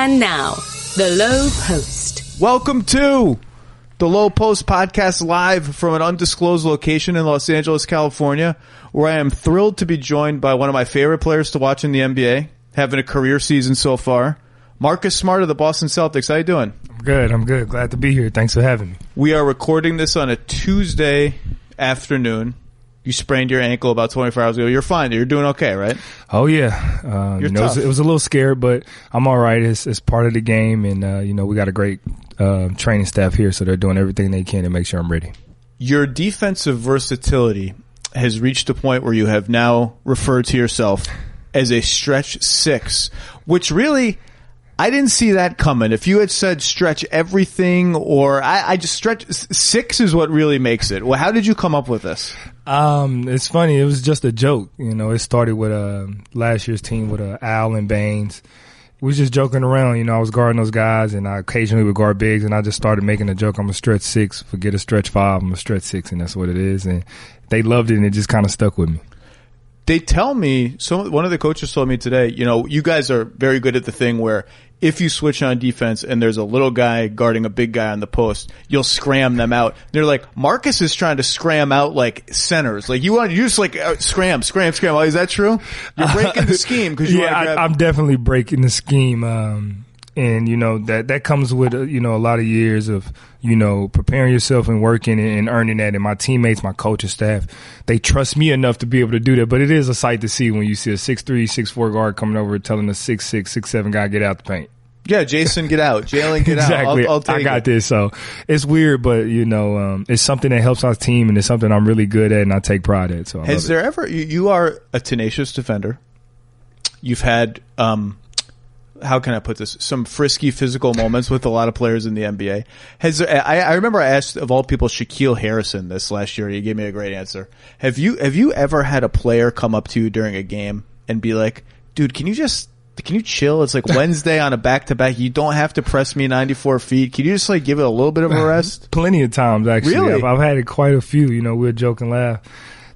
And now, the Lowe Post. Welcome to the Lowe Post podcast, live from an undisclosed location in Los Angeles, California, where I am thrilled to be joined by one of my favorite players to watch in the NBA, having a career season so far, Marcus Smart of the Boston Celtics. How you doing? I'm good. Glad to be here. Thanks for having me. We are recording this on a Tuesday afternoon. You sprained your ankle about 24 hours ago. You're fine. You're doing okay, right? Oh, yeah. You're tough. It was a little scary, but I'm all right. It's part of the game, and, we got a great training staff here, so they're doing everything they can to make sure I'm ready. Your defensive versatility has reached a point where you have now referred to yourself as a stretch six, which really, I didn't see that coming. If you had said stretch everything, or I just stretch six is what really makes it. Well, how did you come up with this? It's funny. It was just a joke. It started with last year's team with Al and Baines. We was just joking around. I was guarding those guys, and I occasionally would guard bigs, and I just started making a joke. I'm a stretch six. Forget a stretch five. I'm a stretch six, and that's what it is. And they loved it, and it just kind of stuck with me. They tell me, one of the coaches told me today, you guys are very good at the thing where if you switch on defense and there's a little guy guarding a big guy on the post, you'll scram them out. They're like, Marcus is trying to scram out like centers. Like you just like scram. Oh, is that true? You're breaking the scheme because I'm definitely breaking the scheme. And that comes with a lot of years of preparing yourself and working and earning that. And my teammates, my coaching staff, they trust me enough to be able to do that. But it is a sight to see when you see a 6'3", 6'4" guard coming over telling a 6'6", 6'7" guy get out the paint. Yeah, Jason, get out. Jalen, get exactly. out. I'll take I got this. So it's weird, but it's something that helps our team, and it's something I'm really good at, and I take pride at. So has there ever? You are a tenacious defender. You've had how can I put this? Some frisky physical moments with a lot of players in the NBA. I remember I asked, of all people, Shaquille Harrison this last year. He gave me a great answer. Have you ever had a player come up to you during a game and be like, dude, can you chill? It's like Wednesday on a back-to-back. You don't have to press me 94 feet. Can you just like give it a little bit of a rest? Plenty of times, actually. Really? I've had it quite a few. We'll joke and laugh.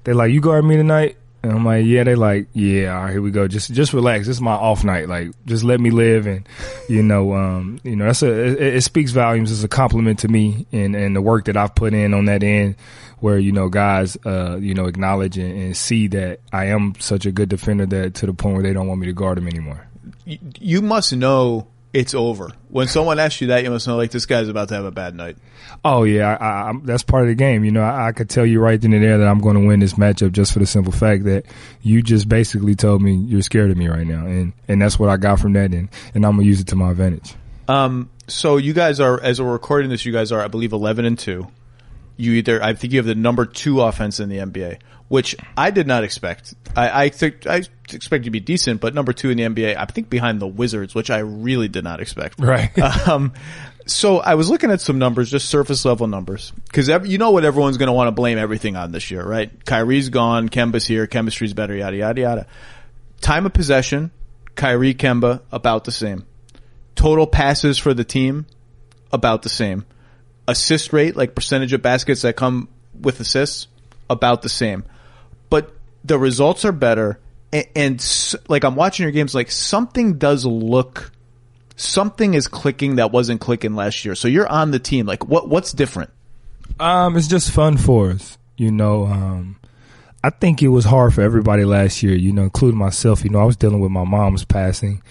They're like, you guard me tonight? And I'm like, yeah. They like, yeah, all right, here we go. Just relax. This is my off night. Like, just let me live. And, it speaks volumes as a compliment to me and the work that I've put in on that end where, guys, acknowledge and see that I am such a good defender that to the point where they don't want me to guard them anymore. You must know it's over. When someone asks you that, you must know, like, this guy's about to have a bad night. Oh, yeah. I that's part of the game. I could tell you right then and there that I'm going to win this matchup just for the simple fact that you just basically told me you're scared of me right now. And that's what I got from that, and I'm going to use it to my advantage. So you guys are, as we're recording this, you guys are, I believe, 11-2. I think you have the number 2 offense in the NBA, which I did not expect. I expect you to be decent, but number 2 in the NBA, I think behind the Wizards, which I really did not expect. Right. So I was looking at some numbers, just surface level numbers, because you know what everyone's going to want to blame everything on this year, right? Kyrie's gone, Kemba's here, chemistry's better, yada, yada, yada. Time of possession, Kyrie, Kemba, about the same. Total passes for the team, about the same. Assist rate, like percentage of baskets that come with assists, about the same. But the results are better, and like I'm watching your games, like something is clicking that wasn't clicking last year. So you're on the team. Like what's different? It's just fun for us. I think it was hard for everybody last year, including myself. I was dealing with my mom's passing,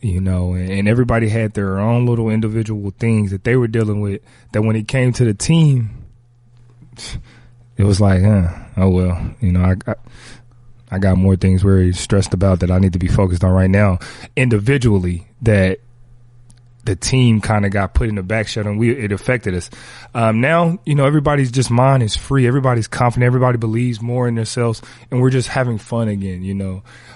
and everybody had their own little individual things that they were dealing with, that when it came to the team, it was like, oh well, I got more things very stressed about that I need to be focused on right now individually, that the team kind of got put in the back shut and it affected us. Now, everybody's just mind is free. Everybody's confident. Everybody believes more in themselves, and we're just having fun again,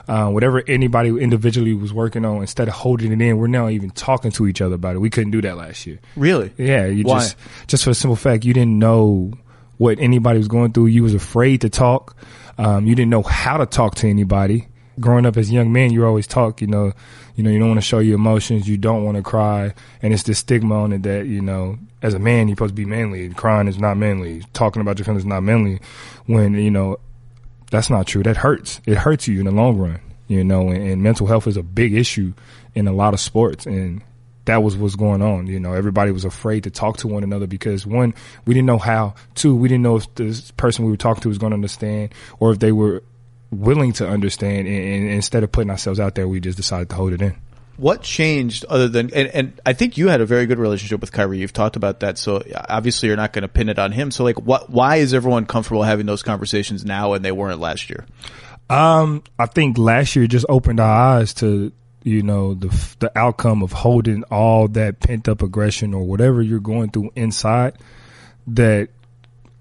whatever anybody individually was working on, instead of holding it in, we're now even talking to each other about it. We couldn't do that last year. Really? Yeah. Why? Just for the simple fact, you didn't know what anybody was going through. You was afraid to talk. You didn't know how to talk to anybody. Growing up as a young man, you always talk, you don't want to show your emotions. You don't want to cry. And it's this stigma on it that, as a man, you're supposed to be manly, and crying is not manly. Talking about your feelings is not manly, when, that's not true. That hurts. It hurts you in the long run, and mental health is a big issue in a lot of sports. And that was what's going on. You know, everybody was afraid to talk to one another because, one, we didn't know how. Two, we didn't know if this person we were talking to was going to understand or if they were willing to understand. And instead of putting ourselves out there, we just decided to hold it in. What changed other than, and I think you had a very good relationship with Kyrie. You've talked about that. So obviously you're not going to pin it on him. So like why is everyone comfortable having those conversations now and they weren't last year? I think last year just opened our eyes to, you know, the outcome of holding all that pent up aggression or whatever you're going through inside, that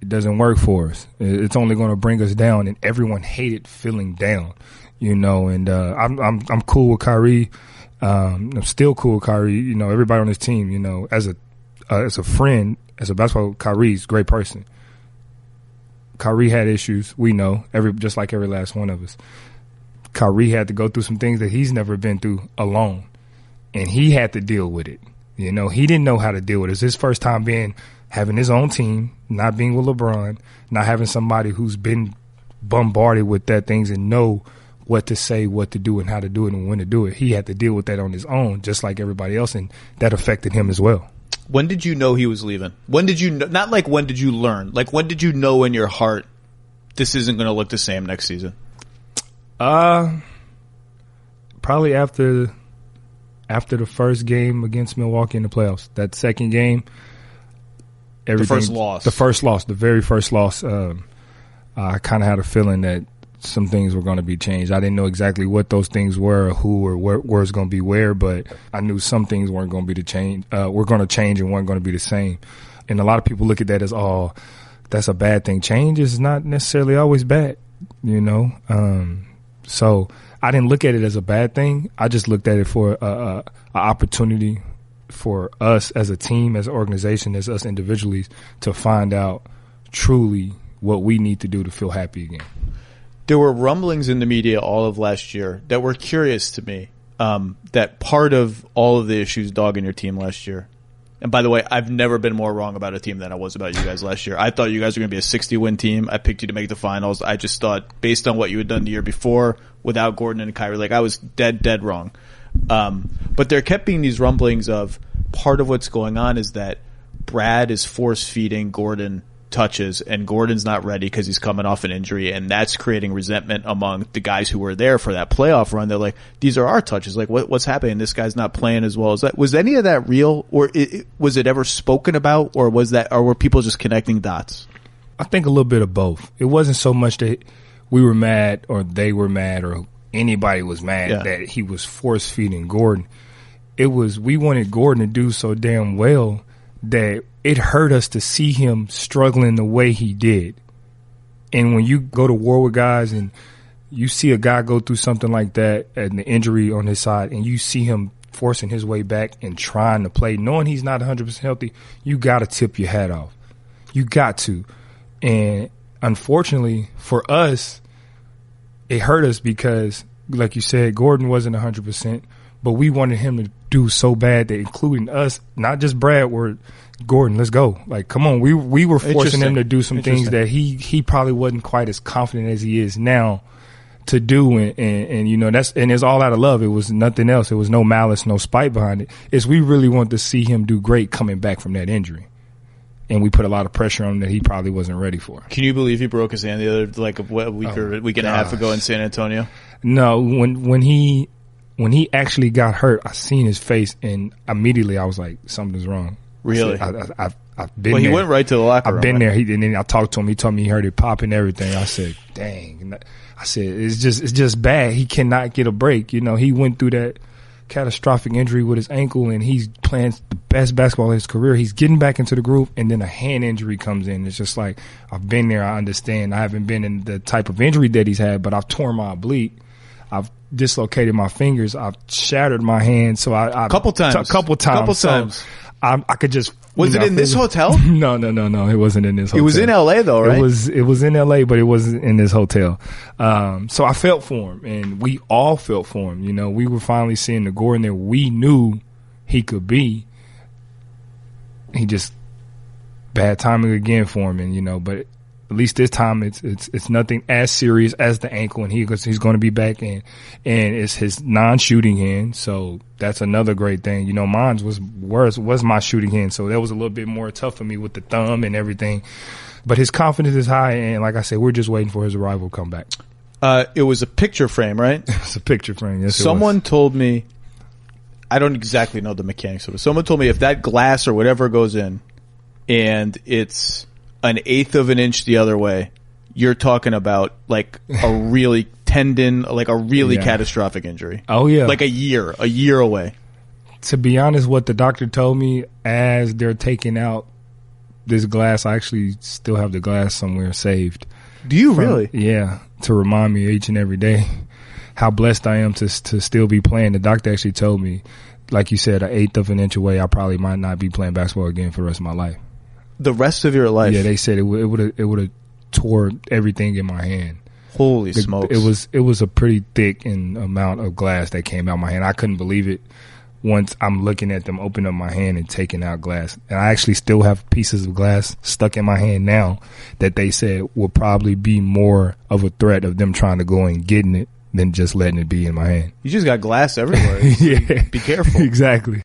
it doesn't work for us. It's only going to bring us down, and everyone hated feeling down, you know, and, I'm cool with Kyrie. I'm still cool with Kyrie, you know, everybody on this team, you know, as a friend, as a basketball, Kyrie's a great person. Kyrie had issues, we know, just like every last one of us. Kyrie had to go through some things that he's never been through alone, and he had to deal with it. You know, he didn't know how to deal with it. It's his first time having his own team, not being with LeBron, not having somebody who's been bombarded with that things and know what to say, what to do, and how to do it, and when to do it. He had to deal with that on his own, just like everybody else, and that affected him as well. When did you know he was leaving? When did you know, not like when did you learn, like when did you know in your heart this isn't going to look the same next season? Probably after the first game against Milwaukee in the playoffs. That second game, the very first loss. I kind of had a feeling that some things were going to be changed. I didn't know exactly what those things were, or who, or where it's going to be where, but I knew some things weren't going to be the change. Were going to change and weren't going to be the same. And a lot of people look at that as, oh, that's a bad thing. Change is not necessarily always bad, you know. So I didn't look at it as a bad thing. I just looked at it for a opportunity for us as a team, as an organization, as us individually, to find out truly what we need to do to feel happy again. There were rumblings in the media all of last year that were curious to me, that part of all of the issues dogging your team last year. And by the way, I've never been more wrong about a team than I was about you guys last year. I thought you guys were going to be a 60-win team. I picked you to make the finals. I just thought, based on what you had done the year before, without Gordon and Kyrie, like I was dead wrong. But there kept being these rumblings of part of what's going on is that Brad is force-feeding Gordon touches, and Gordon's not ready because he's coming off an injury, and that's creating resentment among the guys who were there for that playoff run. They're like, these are our touches. Like, what's happening? This guy's not playing as well as that. Was any of that real, or was it ever spoken about, or were people just connecting dots? I think a little bit of both. It wasn't so much that we were mad or they were mad or anybody was mad that he was force feeding Gordon. It was, we wanted Gordon to do so damn well that it hurt us to see him struggling the way he did. And when you go to war with guys and you see a guy go through something like that and the injury on his side, and you see him forcing his way back and trying to play, knowing he's not 100% healthy, you got to tip your hat off. You got to. And unfortunately for us, it hurt us because, like you said, Gordon wasn't 100%, but we wanted him to do so bad that, including us, not just Brad, were Gordon, let's go. Like, come on. We were forcing him to do some things that he probably wasn't quite as confident as he is now to do. And you know, and it's all out of love. It was nothing else. It was no malice, no spite behind it. It's we really want to see him do great coming back from that injury. And we put a lot of pressure on him that he probably wasn't ready for. Can you believe he broke his hand the other, like a week and a half ago in San Antonio? No, when he actually got hurt, I seen his face, and immediately I was like, something's wrong. Really? I've been there. He went right to the locker room. I've been there. And then I talked to him. He told me he heard it pop and everything. I said, dang. I said, it's just bad. He cannot get a break. You know, he went through that catastrophic injury with his ankle, and he's playing the best basketball of his career. He's getting back into the groove, and then a hand injury comes in. It's just like, I've been there. I understand. I haven't been in the type of injury that he's had, but I've torn my oblique. I've dislocated my fingers. I've shattered my hand. So I couple times. So I could just. Was it in this hotel? No. It wasn't in this hotel. It was in LA though, right? It was in LA, but it wasn't in this hotel. So I felt for him, and we all felt for him. You know, we were finally seeing the Gordon that we knew he could be. He just bad timing again for him, and you know, but At least this time, it's nothing as serious as the ankle, and he's going to be back in, and it's his non-shooting hand. So that's another great thing. You know, mine was my shooting hand, so that was a little bit more tough for me with the thumb and everything. But his confidence is high, and like I said, we're just waiting for his arrival to come back. It was a picture frame, right? It's a picture frame. Yes, someone told me, I don't exactly know the mechanics of it. Someone told me if that glass or whatever goes in, and it's an eighth of an inch the other way, you're talking about like a really catastrophic injury. Oh yeah. Like a year away. To be honest, what the doctor told me as they're taking out this glass, I actually still have the glass somewhere saved. Do you really? Yeah. To remind me each and every day how blessed I am to still be playing. The doctor actually told me, like you said, an eighth of an inch away, I probably might not be playing basketball again for the rest of my life. The rest of your life? Yeah, they said it would have tore everything in my hand. Holy smokes! It was a pretty thick amount of glass that came out my hand. I couldn't believe it once I'm looking at them open up my hand and taking out glass. And I actually still have pieces of glass stuck in my hand now that they said will probably be more of a threat of them trying to go and getting it than just letting it be in my hand. You just got glass everywhere. Yeah, be careful. Exactly.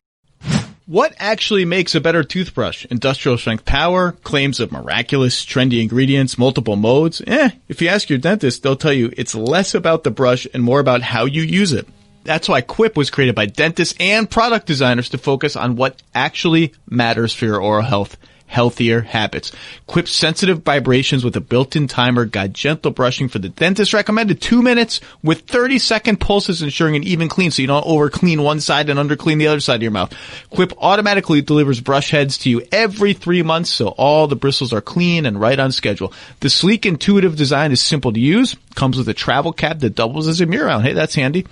What actually makes a better toothbrush? Industrial strength power, claims of miraculous, trendy ingredients, multiple modes? If you ask your dentist, they'll tell you it's less about the brush and more about how you use it. That's why Quip was created by dentists and product designers to focus on what actually matters for your oral health. Healthier habits. Quip's sensitive vibrations with a built-in timer guide gentle brushing for the dentist recommended 2 minutes with 30-second pulses, ensuring an even clean so you don't over-clean one side and under-clean the other side of your mouth. Quip automatically delivers brush heads to you every 3 months so all the bristles are clean and right on schedule. The sleek, intuitive design is simple to use. Comes with a travel cap that doubles as a mirror mount. Hey, that's handy.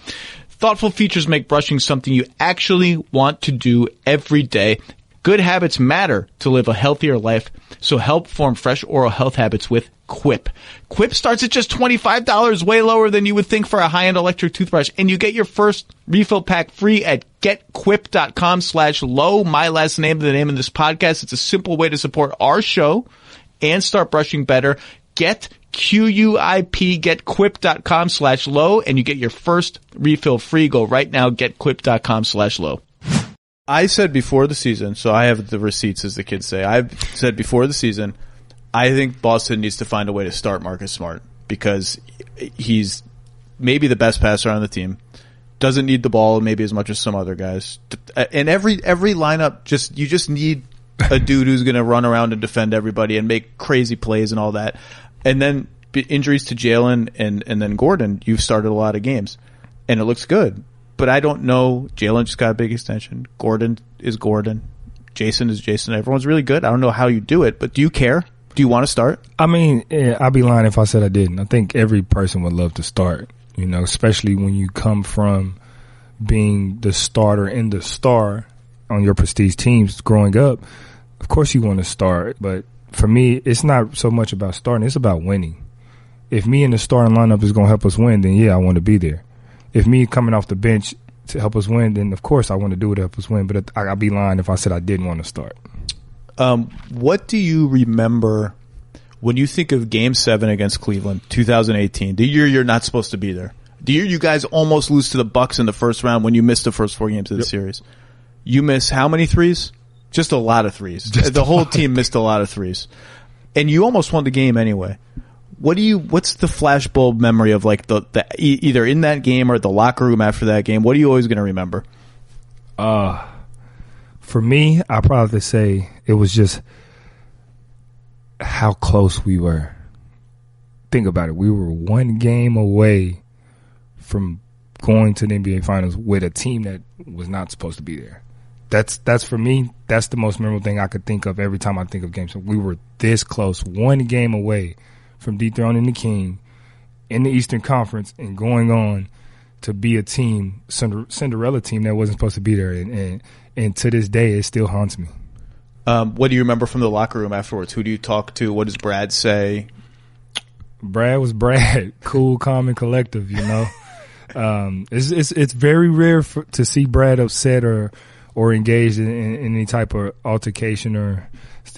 Thoughtful features make brushing something you actually want to do every day. Good habits matter to live a healthier life, so help form fresh oral health habits with Quip. Quip starts at just $25, way lower than you would think for a high-end electric toothbrush, and you get your first refill pack free at getquip.com/low. My last name, the name of this podcast. It's a simple way to support our show and start brushing better. getquip.com/low, and you get your first refill free. Go right now, getquip.com/low. I said before the season, so I have the receipts, as the kids say. I've said before the season, I think Boston needs to find a way to start Marcus Smart because he's maybe the best passer on the team. Doesn't need the ball maybe as much as some other guys. And every lineup, you just need a dude who's going to run around and defend everybody and make crazy plays and all that. And then injuries to Jalen and then Gordon, you've started a lot of games. And it looks good. But I don't know. Jalen just got a big extension. Gordon is Gordon. Jason is Jason. Everyone's really good. I don't know how you do it, but do you care? Do you want to start? I mean, I'd be lying if I said I didn't. I think every person would love to start, you know, especially when you come from being the starter and the star on your prestige teams growing up. Of course you want to start, but for me, it's not so much about starting. It's about winning. If me and the starting lineup is going to help us win, then yeah, I want to be there. If me coming off the bench to help us win, then of course I want to do it to help us win. But I'd be lying if I said I didn't want to start. What do you remember when you think of Game 7 against Cleveland, 2018, the year you're not supposed to be there? The year you guys almost lose to the Bucks in the first round when you missed the first 4 games of the series. You miss how many threes? Just a lot of threes. The whole team missed a lot of threes. And you almost won the game anyway. What's the flashbulb memory of like the either in that game or the locker room after that game? What are you always going to remember? For me, I probably say it was just how close we were. Think about it. We were 1 game away from going to the NBA Finals with a team that was not supposed to be there. That's for me, that's the most memorable thing I could think of every time I think of games. So we were this close, 1 game away from dethroning the King in the Eastern Conference and going on to be a team, Cinderella team that wasn't supposed to be there. And to this day, it still haunts me. What do you remember from the locker room afterwards? Who do you talk to? What does Brad say? Brad was Brad. Cool, calm, and collective, you know. It's very rare to see Brad upset or engaged in any type of altercation or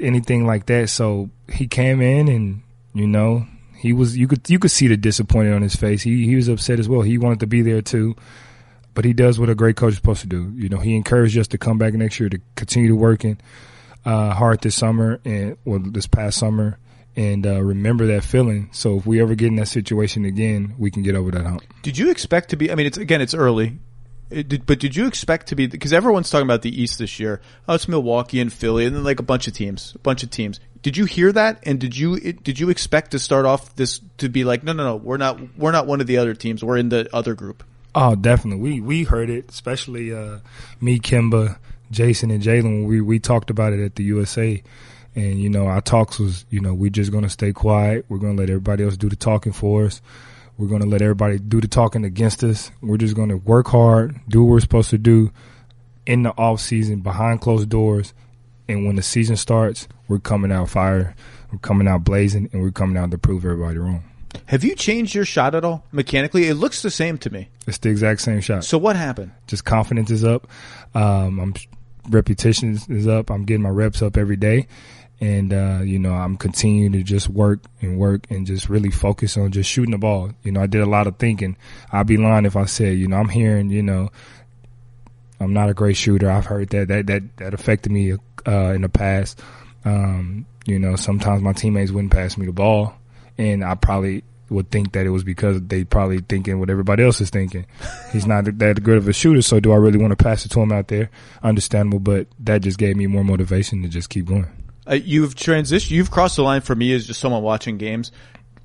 anything like that. So he came in and You know, you could see the disappointment on his face. He was upset as well. He wanted to be there too, but he does what a great coach is supposed to do. You know, he encouraged us to come back next year to continue working hard this summer this past summer, and remember that feeling. So if we ever get in that situation again, we can get over that hump. Did you expect to be? I mean, it's early. But did you expect to be, because everyone's talking about the East this year? Oh, it's Milwaukee and Philly, and then like a bunch of teams. Did you hear that? And did you expect to start off this to be like, no, we're not one of the other teams. We're in the other group. Oh, definitely. We heard it, especially me, Kimba, Jason, and Jalen. We talked about it at the USA, and you know, our talks was, you know, we're just gonna stay quiet. We're gonna let everybody else do the talking for us. We're going to let everybody do the talking against us. We're just going to work hard, do what we're supposed to do in the off season, behind closed doors. And when the season starts, we're coming out fire, we're coming out blazing, and we're coming out to prove everybody wrong. Have you changed your shot at all mechanically? It looks the same to me. It's the exact same shot. So what happened? Just confidence is up. Reputation is up. I'm getting my reps up every day. And, you know, I'm continuing to just work and just really focus on just shooting the ball. You know, I did a lot of thinking. I'd be lying if I said, you know, I'm hearing, you know, I'm not a great shooter. I've heard that affected me, in the past. You know, sometimes my teammates wouldn't pass me the ball, and I probably would think that it was because they probably thinking what everybody else is thinking. He's not that good of a shooter, so do I really want to pass it to him out there? Understandable, but that just gave me more motivation to just keep going. You've transitioned. You've crossed the line for me as just someone watching games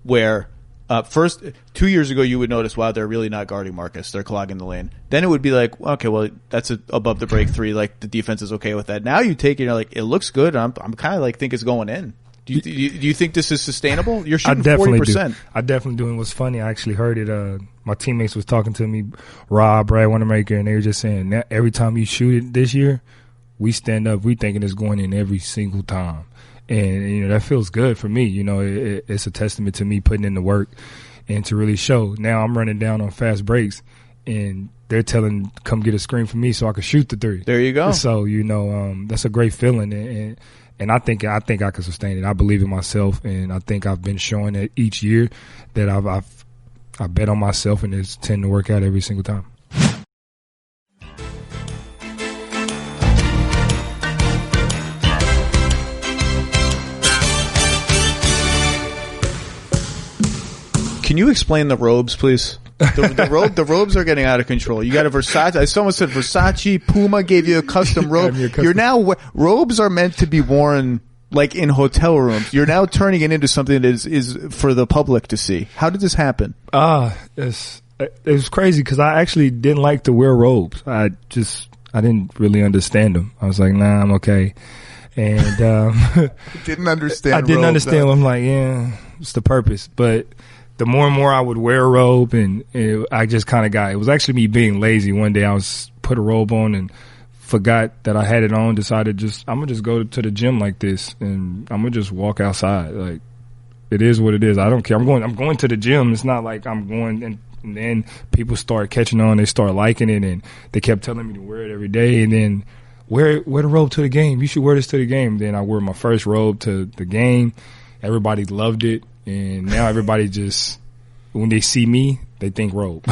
where first 2 years ago you would notice, wow, they're really not guarding Marcus. They're clogging the lane. Then it would be like, okay, well, that's above the break three. Like the defense is okay with that. Now you take it, you're like, it looks good. I'm kind of like think it's going in. Do you think this is sustainable? You're shooting 40%. I definitely do. And what's funny, I actually heard it. My teammates was talking to me, Rob, Brad Wanamaker, and they were just saying that every time you shoot it this year, we stand up, we thinking it's going in every single time. And, you know, that feels good for me. You know, it's a testament to me putting in the work and to really show. Now I'm running down on fast breaks, and they're telling, come get a screen for me so I can shoot the three. There you go. So, you know, that's a great feeling. And I think I can sustain it. I believe in myself, and I think I've been showing it each year that I bet on myself, and it's tend to work out every single time. Can you explain the robes, please? The robes are getting out of control. You got a Versace. Someone said Versace, Puma gave you a custom robe. You're now robes are meant to be worn like in hotel rooms. You're now turning it into something that is for the public to see. How did this happen? It was crazy because I actually didn't like to wear robes. I didn't really understand them. I was like, nah, I'm okay. And didn't understand. I didn't understand. I'm like, yeah, it's the purpose, but. The more and more I would wear a robe, and I just kind of it was actually me being lazy. One day I put a robe on and forgot that I had it on, decided I'm going to just go to the gym like this, and I'm going to just walk outside. Like, it is what it is. I don't care. I'm going to the gym. It's not like I'm going, and then people start catching on. They start liking it, and they kept telling me to wear it every day, and then wear the robe to the game. You should wear this to the game. Then I wore my first robe to the game. Everybody loved it. And now everybody just, when they see me, they think robe.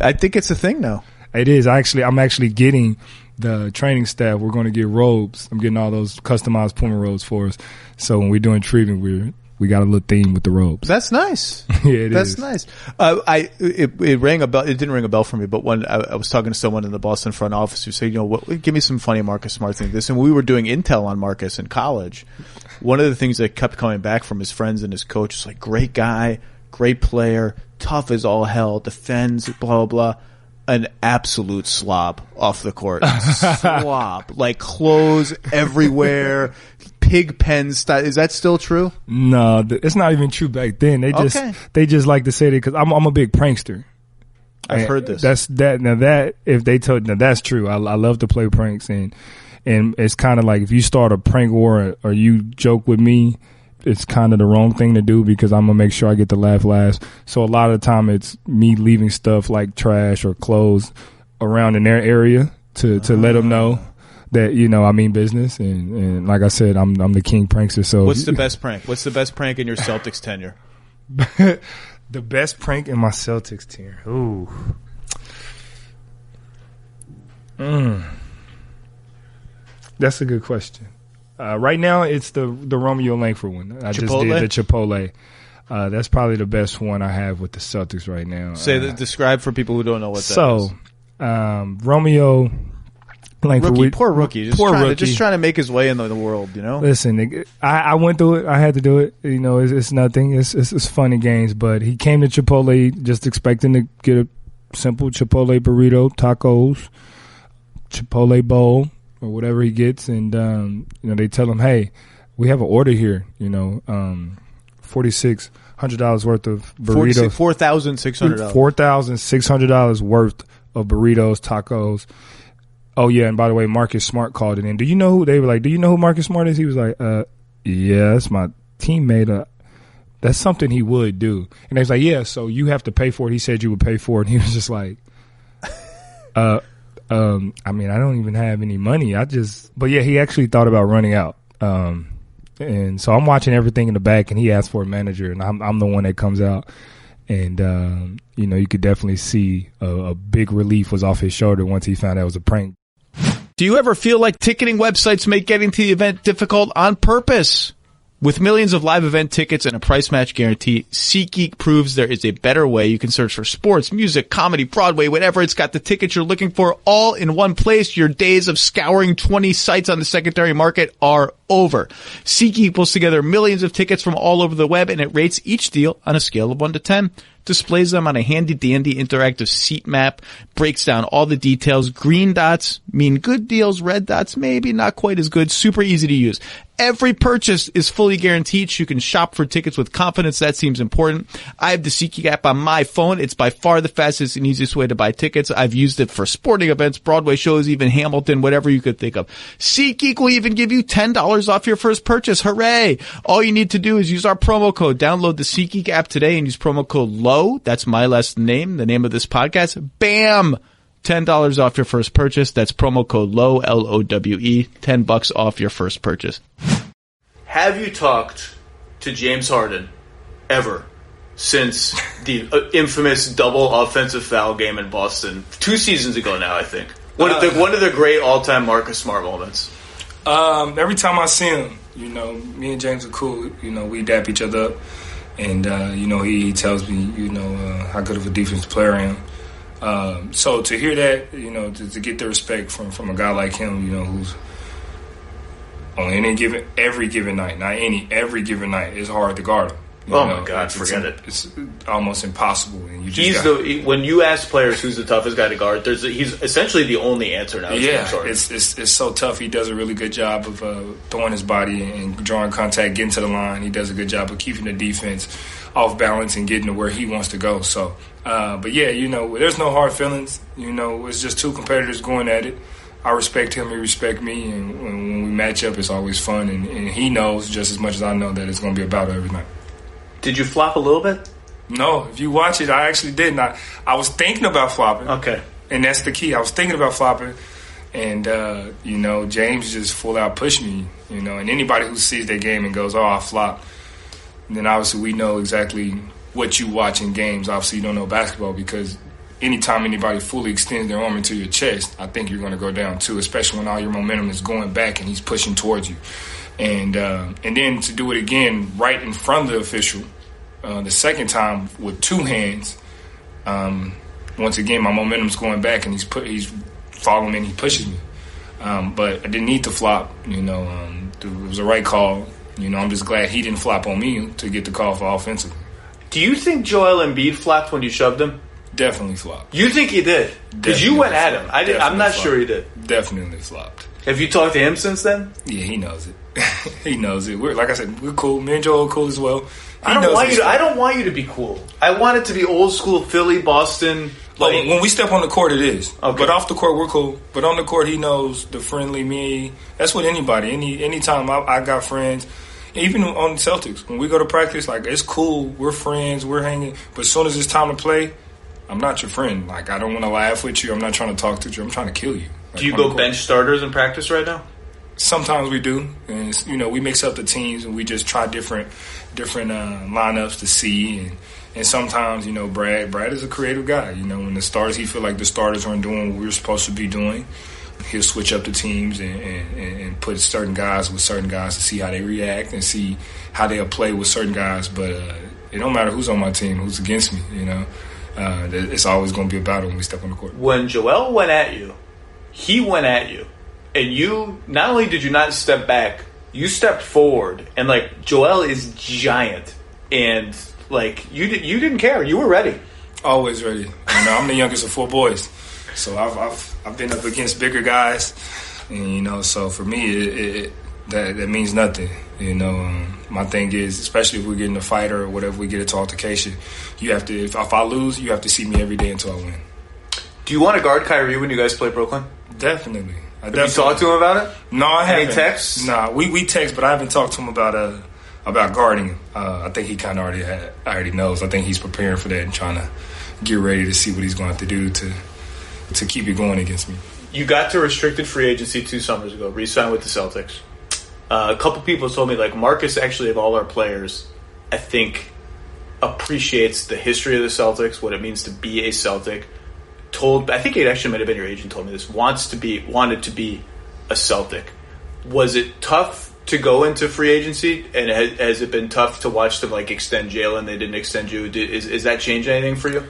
I think it's a thing now. It is. I'm actually getting the training staff. We're going to get robes. I'm getting all those customized Puma robes for us. So when we're doing treatment, we got a little theme with the robes. That's nice. Yeah, That's nice. It rang a bell. It didn't ring a bell for me, but when I was talking to someone in the Boston front office who said, you know, give me some funny Marcus Smart thing. This, and we were doing intel on Marcus in college. One of the things that kept coming back from his friends and his coach was like, great guy, great player, tough as all hell, defends, blah, blah, blah. An absolute slob off the court. Slob. Like clothes everywhere, pig pen style. Is that still true? No, it's not even true back then. They just like to say that because I'm a big prankster. I've heard this. That's true. I love to play pranks, and it's kind of like if you start a prank war or you joke with me, it's kind of the wrong thing to do because I'm going to make sure I get the laugh last. So a lot of the time it's me leaving stuff like trash or clothes around in their area to let them know. that, I mean business. And like I said, I'm the king prankster. So what's the best prank? What's the best prank in your Celtics tenure? The best prank in my Celtics tenure. Ooh. That's a good question. Right now, it's the Romeo Langford one. I just did the Chipotle. That's probably the best one I have with the Celtics right now. Describe for people who don't know what that is. Romeo Langford. Poor rookie. Just trying to make his way in the world, Listen, I went through it. I had to do it. It's nothing. It's fun and games. But he came to Chipotle just expecting to get a simple Chipotle burrito, tacos, Chipotle bowl, or whatever he gets. And, they tell him, hey, we have an order here, $4,600 worth of burritos. $4,600. $4,600 worth of burritos, tacos. Oh yeah, and by the way, Marcus Smart called it in. Do you know who? They were like, do you know who Marcus Smart is? He was like, yeah, that's my teammate. That's something he would do. And they was like, yeah, so you have to pay for it. He said you would pay for it. And he was just like, I mean, I don't even have any money. But yeah, he actually thought about running out. And so I'm watching everything in the back, and he asked for a manager, and I'm the one that comes out. And, you could definitely see a big relief was off his shoulder once he found out it was a prank. Do you ever feel like ticketing websites make getting to the event difficult on purpose? With millions of live event tickets and a price match guarantee, SeatGeek proves there is a better way. You can search for sports, music, comedy, Broadway, whatever. It's got the tickets you're looking for all in one place. Your days of scouring 20 sites on the secondary market are over. SeatGeek pulls together millions of tickets from all over the web, and it rates each deal on a scale of 1 to 10. Displays them on a handy-dandy interactive seat map, breaks down all the details. Green dots mean good deals, red dots maybe not quite as good. Super easy to use. Every purchase is fully guaranteed, so you can shop for tickets with confidence. That seems important. I have the SeatGeek app on my phone. It's by far the fastest and easiest way to buy tickets. I've used it for sporting events, Broadway shows, even Hamilton, whatever you could think of. SeatGeek will even give you $10 off your first purchase. Hooray! All you need to do is use our promo code. Download the SeatGeek app today and use promo code Lowe. That's my last name, the name of this podcast. Bam! $10 off your first purchase. That's promo code Lowe, Lowe, $10 off your first purchase. Have you talked to James Harden ever since the infamous double offensive foul game in Boston 2 seasons ago now, I think? One of the great all-time Marcus Smart moments. Every time I see him, me and James are cool. We dap each other up. And, he tells me, how good of a defensive player I am. So to hear that, to get the respect from a guy like him, who's on every given night, every given night, it's hard to guard him. My God, forget it. It's almost impossible. And when you ask players who's the toughest guy to guard, he's essentially the only answer now. Yeah, it's so tough. He does a really good job of throwing his body and drawing contact, getting to the line. He does a good job of keeping the defense off balance and getting to where he wants to go. So, but yeah, there's no hard feelings. It's just two competitors going at it. I respect him, he respects me, and when we match up, it's always fun. And he knows just as much as I know that it's going to be a battle every night. Did you flop a little bit? No. If you watch it, I actually didn't. I was thinking about flopping. Okay. And that's the key. I was thinking about flopping. And, James just full out pushed me, and anybody who sees that game and goes, I flopped. And then obviously we know exactly what you watch in games. Obviously you don't know basketball because anytime anybody fully extends their arm into your chest, I think you're going to go down too, especially when all your momentum is going back and he's pushing towards you. And then to do it again right in front of the official, the second time with two hands, once again my momentum's going back and he's following me and he pushes me. But I didn't need to flop. It was the right call. I'm just glad he didn't flop on me to get the call for offensive. Do you think Joel Embiid flopped when you shoved him? Definitely flopped. You think he did? Because you went at him. I'm not sure he did. Definitely flopped. Have you talked to him since then? Yeah, he knows it. He knows it. Like I said, we're cool. Me and Joel are cool as well. I don't want you to be cool. I want it to be old school Philly, Boston. When we step on the court, it is. Okay. But off the court, we're cool. But on the court, he knows the friendly me. That's with anybody. Anytime I got friends, even on the Celtics, when we go to practice, it's cool. We're friends. We're hanging. But as soon as it's time to play, I'm not your friend. I don't want to laugh with you. I'm not trying to talk to you. I'm trying to kill you. Like, do you go bench starters in practice right now? Sometimes we do, and we mix up the teams and we just try different lineups to see, and sometimes Brad is a creative guy. When the starters, he feel like the starters aren't doing what we're supposed to be doing, he'll switch up the teams and put certain guys with certain guys to see how they react and see how they'll play with certain guys. But it don't matter who's on my team, who's against me. It's always going to be a battle when we step on the court. When Joel went at you, he went at you. And you, not only did you not step back, you stepped forward. And, Joel is giant. And, you didn't care. You were ready. Always ready. I'm the youngest of 4 boys. So I've been up against bigger guys. And, so for me, that means nothing. My thing is, especially if we get in a fight or whatever, we get into altercation, you have to, if I lose, you have to see me every day until I win. Do you want to guard Kyrie when you guys play Brooklyn? Definitely. Have you talked to him about it? No, I haven't. Any texts? Nah, we text, but I haven't talked to him about guarding him. I think he kind of already knows. I think he's preparing for that and trying to get ready to see what he's going to have to do to keep it going against me. You got to restricted free agency 2 summers ago, re-signed with the Celtics. A couple people told me, Marcus actually, of all our players, I think appreciates the history of the Celtics, what it means to be a Celtic. I think it actually might have been your agent told me this, wanted to be a Celtic. Was it tough to go into free agency, and has it been tough to watch them extend Jalen? They didn't extend you. Is that change anything for you?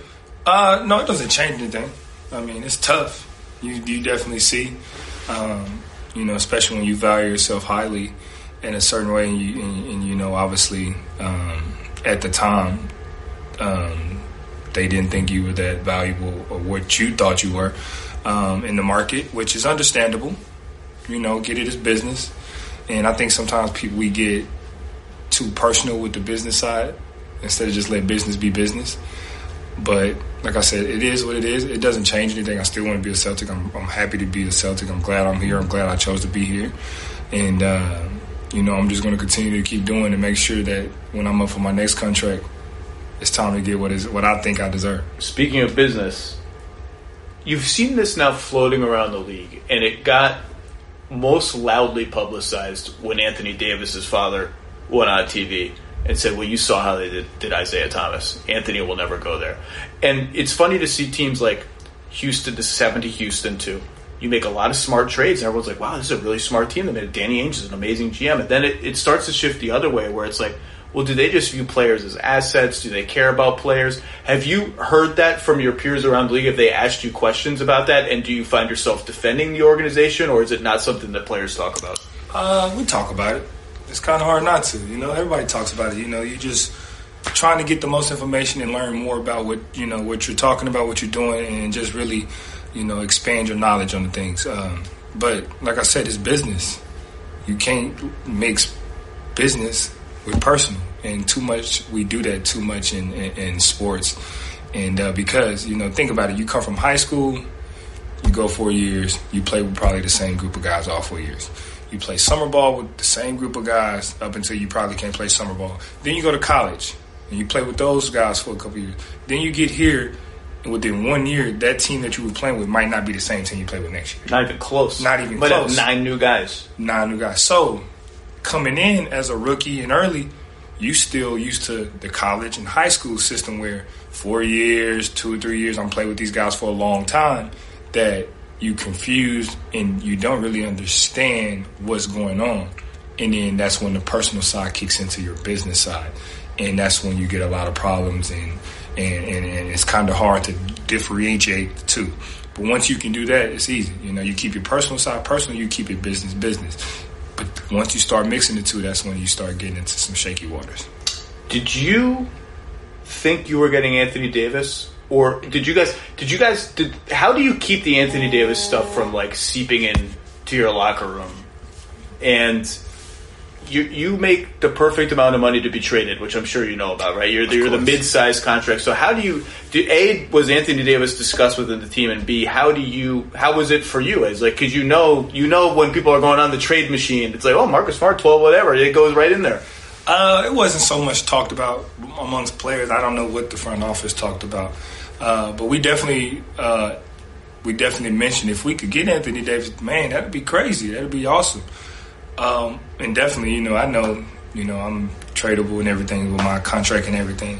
No, it doesn't change anything. I mean, it's tough. You definitely see, especially when you value yourself highly in a certain way, and obviously at the time. They didn't think you were that valuable or what you thought you were in the market, which is understandable. Get it as business. And I think sometimes we get too personal with the business side instead of just let business be business. But like I said, it is what it is. It doesn't change anything. I still want to be a Celtic. I'm happy to be a Celtic. I'm glad I'm here. I'm glad I chose to be here. And, I'm just going to continue to keep doing and make sure that when I'm up for my next contract, it's time to get what I think I deserve. Speaking of business, you've seen this now floating around the league, and it got most loudly publicized when Anthony Davis's father went on TV and said, well, you saw how they did Isaiah Thomas. Anthony will never go there. And it's funny to see teams like Houston. This is happened to Houston, too. You make a lot of smart trades, and everyone's like, wow, this is a really smart team. They made Danny Ainge is an amazing GM. And then it starts to shift the other way, where it's like, well, do they just view players as assets? Do they care about players? Have you heard that from your peers around the league? Have they asked you questions about that? And do you find yourself defending the organization, or is it not something that players talk about? We talk about it. It's kind of hard not to. Everybody talks about it. You just trying to get the most information and learn more about what you're talking about, what you're doing, and just really, expand your knowledge on the things. But like I said, it's business. You can't mix business with personal, and too much we do that too much in sports, and because think about it, you come from high school, you go 4 years, you play with probably the same group of guys all 4 years, you play summer ball with the same group of guys up until you probably can't play summer ball, then you go to college and you play with those guys for a couple years, then you get here, and within 1 year that team that you were playing with might not be the same team you play with next year. Not even close. But 9 new guys. So coming in as a rookie and early, you still used to the college and high school system where 4 years, 2 or 3 years, I'm playing with these guys for a long time, that you confused and you don't really understand what's going on. And then that's when the personal side kicks into your business side. And that's when you get a lot of problems, and it's kind of hard to differentiate the two. But once you can do that, it's easy. You keep your personal side personal, you keep your business. But once you start mixing the two, that's when you start getting into some shaky waters. Did you think you were getting Anthony Davis, or how do you keep the Anthony Davis stuff from seeping in to your locker room? And you make the perfect amount of money to be traded, which I'm sure you know about, right? You're the mid-sized contract. So how was Anthony Davis discussed within the team, and B, how was it for you? As because you know when people are going on the trade machine, it's like, oh, Marcus Smart, 12, whatever, it goes right in there. It wasn't so much talked about amongst players. I don't know what the front office talked about, but we definitely we definitely mentioned if we could get Anthony Davis, man, that'd be crazy. That'd be awesome. And definitely, I know, I'm tradable and everything with my contract and everything.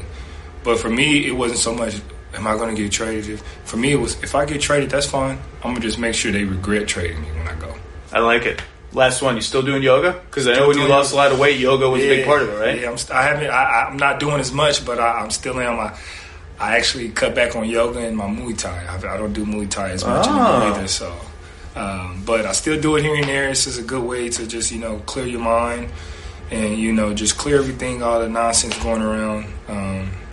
But for me, it wasn't so much, am I going to get traded? For me, it was, if I get traded, that's fine. I'm going to just make sure they regret trading me when I go. I like it. Last one, you still doing yoga? Because I know when you lost a lot of weight, yoga was a big part of it, right? Yeah, I'm not doing as much, but I'm still in. I actually cut back on yoga and my Muay Thai. I don't do Muay Thai as much anymore either. So, but I still do it here and there. It's just a good way to just clear your mind and just clear everything, all the nonsense going around,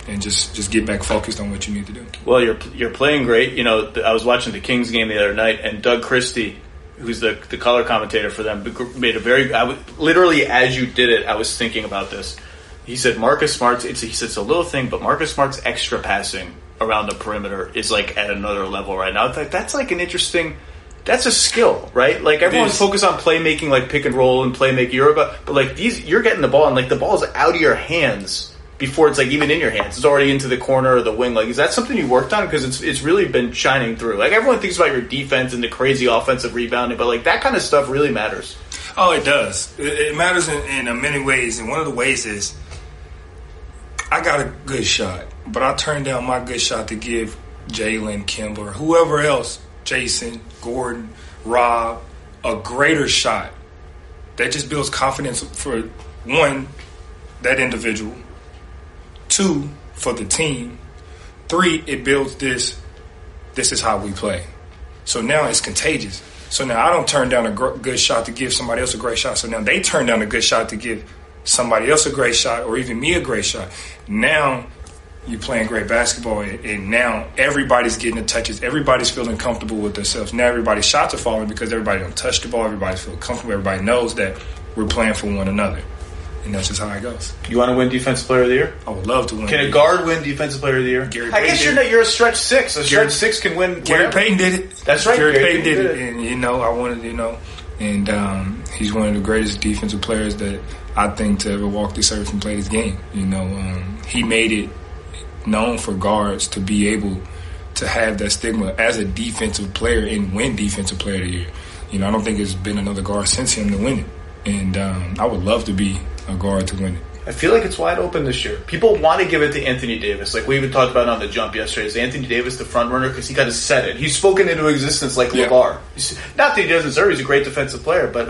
and just get back focused on what you need to do. Well, you're playing great. I was watching the Kings game the other night, and Doug Christie, who's the color commentator for them, made literally as you did it, I was thinking about this. He said Marcus Smart's, it's a little thing, but Marcus Smart's extra passing around the perimeter is like at another level right now. That's like an interesting, that's a skill, right? Like everyone's focused on playmaking, like pick and roll and playmaking, but like you're getting the ball and like the ball is out of your hands before it's like even in your hands. It's already into the corner or the wing. Like, is that something you worked on? Because it's really been shining through. Like everyone thinks about your defense and the crazy offensive rebounding, but like that kind of stuff really matters. Oh, it does. It matters in many ways, and one of the ways is I got a good shot, but I turned down my good shot to give Jalen, Kimber, whoever else, Jason, Gordon, Rob, a greater shot. That just builds confidence for, one, that individual. 2, for the team. 3, it builds this is how we play. So now it's contagious. So now I don't turn down a good shot to give somebody else a great shot. So now they turn down a good shot to give somebody else a great shot or even me a great shot. Now you're playing great basketball, and now everybody's getting the touches. Everybody's feeling comfortable with themselves. Now everybody's shots are falling because everybody don't touch the ball. Everybody feels comfortable. Everybody knows that we're playing for one another. And that's just how it goes. You want to win Defensive Player of the Year? I would love to win. Can a guard win Defensive Player of the Year? Gary I guess you're a stretch 6. A stretch 6 can win. Gary Payton did it. That's right. Gary Payton did it. And, I wanted, and he's one of the greatest defensive players that I think to ever walk the surface and play this game. He made it known for guards to be able to have that stigma as a defensive player and win Defensive Player of the Year. I don't think there's been another guard since him to win it. And I would love to be a guard to win it. I feel like it's wide open this year. People want to give it to Anthony Davis. Like we even talked about on the jump yesterday. Is Anthony Davis the front runner? Because he kind of said it. He's spoken into existence like LeVar. Not that he doesn't deserve. He's a great defensive player, but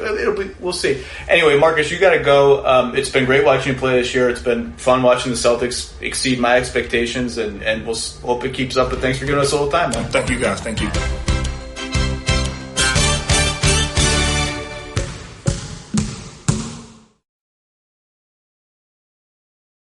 we'll see. Anyway, Marcus, you got to go. It's been great watching you play this year. It's been fun watching the Celtics exceed my expectations, and we'll hope it keeps up. But thanks for giving us a little time, man. Thank you, guys. Thank you.